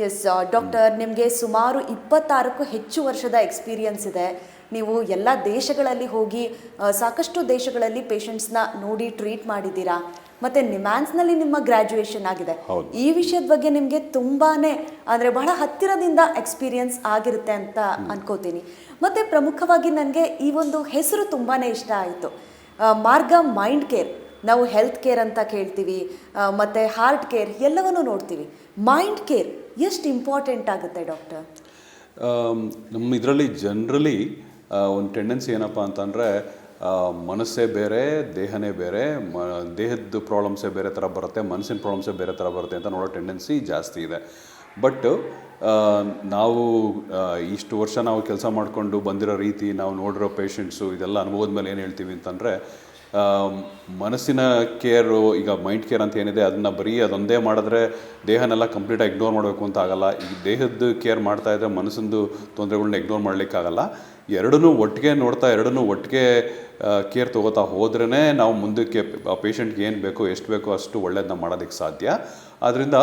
S doctor, ನಿಮಗೆ ಸುಮಾರು 26ಕ್ಕೂ ಹೆಚ್ಚು ವರ್ಷದ ಎಕ್ಸ್ಪೀರಿಯನ್ಸ್ ಇದೆ. ನೀವು ಎಲ್ಲ ದೇಶಗಳಲ್ಲಿ ಹೋಗಿ ಸಾಕಷ್ಟು ದೇಶಗಳಲ್ಲಿ ಪೇಷಂಟ್ಸ್ನ ನೋಡಿ ಟ್ರೀಟ್ ಮಾಡಿದ್ದೀರಾ. ಮತ್ತು ನಿಮ್ಯಾನ್ಸ್ನಲ್ಲಿ ನಿಮ್ಮ ಗ್ರ್ಯಾಜುಯೇಷನ್ ಆಗಿದೆ. ಈ ವಿಷಯದ ಬಗ್ಗೆ ನಿಮಗೆ ತುಂಬಾ ಅಂದರೆ ಬಹಳ ಹತ್ತಿರದಿಂದ ಎಕ್ಸ್ಪೀರಿಯನ್ಸ್ ಆಗಿರುತ್ತೆ ಅಂತ ಅನ್ಕೋತೀನಿ. ಮತ್ತು ಪ್ರಮುಖವಾಗಿ ನನಗೆ ಈ ಒಂದು ಹೆಸರು ತುಂಬಾ ಇಷ್ಟ ಆಯಿತು, ಮಾರ್ಗ ಮೈಂಡ್ ಕೇರ್. ನಾವು ಹೆಲ್ತ್ ಕೇರ್ ಅಂತ ಕೇಳ್ತೀವಿ, ಮತ್ತು ಹಾರ್ಟ್ ಕೇರ್ ಎಲ್ಲವನ್ನೂ ನೋಡ್ತೀವಿ. ಮೈಂಡ್ ಕೇರ್ ಎಷ್ಟು ಇಂಪಾರ್ಟೆಂಟ್ ಆಗುತ್ತೆ ಡಾಕ್ಟರ್? ನಮ್ಮ ಇದರಲ್ಲಿ ಜನರಲಿ ಒಂದು ಟೆಂಡೆನ್ಸಿ ಏನಪ್ಪ ಅಂತಂದರೆ, ಮನಸ್ಸೇ ಬೇರೆ, ದೇಹನೇ ಬೇರೆ, ದೇಹದ ಪ್ರಾಬ್ಲಮ್ಸೇ ಬೇರೆ ಥರ ಬರುತ್ತೆ, ಮನಸ್ಸಿನ ಪ್ರಾಬ್ಲಮ್ಸೇ ಬೇರೆ ಥರ ಬರುತ್ತೆ ಅಂತ ನೋಡೋ ಟೆಂಡೆನ್ಸಿ ಜಾಸ್ತಿ ಇದೆ. ಬಟ್ ನಾವು ಇಷ್ಟು ವರ್ಷ ನಾವು ಕೆಲಸ ಮಾಡಿಕೊಂಡು ಬಂದಿರೋ ರೀತಿ, ನಾವು ನೋಡಿರೋ ಪೇಷಂಟ್ಸು, ಇದೆಲ್ಲ ಅನುಭವದ ಮೇಲೆ ಏನು ಹೇಳ್ತೀವಿ ಅಂತಂದರೆ, ಮನಸ್ಸಿನ ಕೇರು, ಈಗ ಮೈಂಡ್ ಕೇರ್ ಅಂತ ಏನಿದೆ ಅದನ್ನು ಬರೀ ಅದೊಂದೇ ಮಾಡಿದ್ರೆ ದೇಹನೆಲ್ಲ ಕಂಪ್ಲೀಟಾಗಿ ಇಗ್ನೋರ್ ಮಾಡಬೇಕು ಅಂತ ಆಗಲ್ಲ. ಈಗ ದೇಹದ ಕೇರ್ ಮಾಡ್ತಾಯಿದ್ರೆ ಮನಸ್ಸಿಂದು ತೊಂದರೆಗಳನ್ನ ಇಗ್ನೋರ್ ಮಾಡಲಿಕ್ಕಾಗಲ್ಲ. ಎರಡನ್ನೂ ಒಟ್ಟಿಗೆ ನೋಡ್ತಾ, ಎರಡನ್ನೂ ಒಟ್ಟಿಗೆ ಕೇರ್ ತೊಗೋತಾ ಹೋದ್ರೇ ನಾವು ಮುಂದಕ್ಕೆ ಪೇಷಂಟ್ಗೆ ಏನು ಬೇಕೋ, ಎಷ್ಟು ಬೇಕೋ ಅಷ್ಟು ಒಳ್ಳೇದನ್ನ ಮಾಡೋದಕ್ಕೆ ಸಾಧ್ಯ. ಆದ್ದರಿಂದ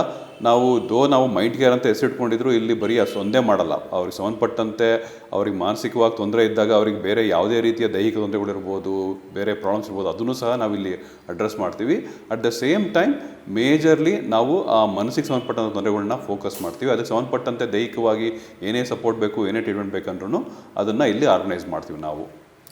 ನಾವು ಮೈಂಡ್ ಕೇರ್ ಅಂತ ಹೆಸರಿಟ್ಕೊಂಡಿದ್ರು ಇಲ್ಲಿ ಬರೀ ಒಂದೇ ಮಾಡಲ್ಲ. ಅವ್ರಿಗೆ ಸಂಬಂಧಪಟ್ಟಂತೆ ಅವ್ರಿಗೆ ಮಾನಸಿಕವಾಗಿ ತೊಂದರೆ ಇದ್ದಾಗ ಅವ್ರಿಗೆ ಬೇರೆ ಯಾವುದೇ ರೀತಿಯ ದೈಹಿಕ ತೊಂದರೆಗಳಿರ್ಬೋದು, ಬೇರೆ ಪ್ರಾಬ್ಲಮ್ಸ್ ಇರ್ಬೋದು, ಅದನ್ನು ಸಹ ನಾವಿಲ್ಲಿ ಅಡ್ರೆಸ್ ಮಾಡ್ತೀವಿ. At the same time majorly ನಾವು ಆ ಮನಸ್ಸಿಗೆ ಸಂಬಂಧಪಟ್ಟಂಥ ತೊಂದರೆಗಳನ್ನ ಫೋಕಸ್ ಮಾಡ್ತೀವಿ. ಅದಕ್ಕೆ ಸಂಬಂಧಪಟ್ಟಂತೆ ದೈಹಿಕವಾಗಿ ಏನೇ ಸಪೋರ್ಟ್ ಬೇಕು, ಏನೇ ಟ್ರೀಟ್ಮೆಂಟ್ ಬೇಕಂದ್ರೂ ಅದನ್ನು ಇಲ್ಲಿ ಆರ್ಗನೈಸ್ ಮಾಡ್ತೀವಿ ನಾವು.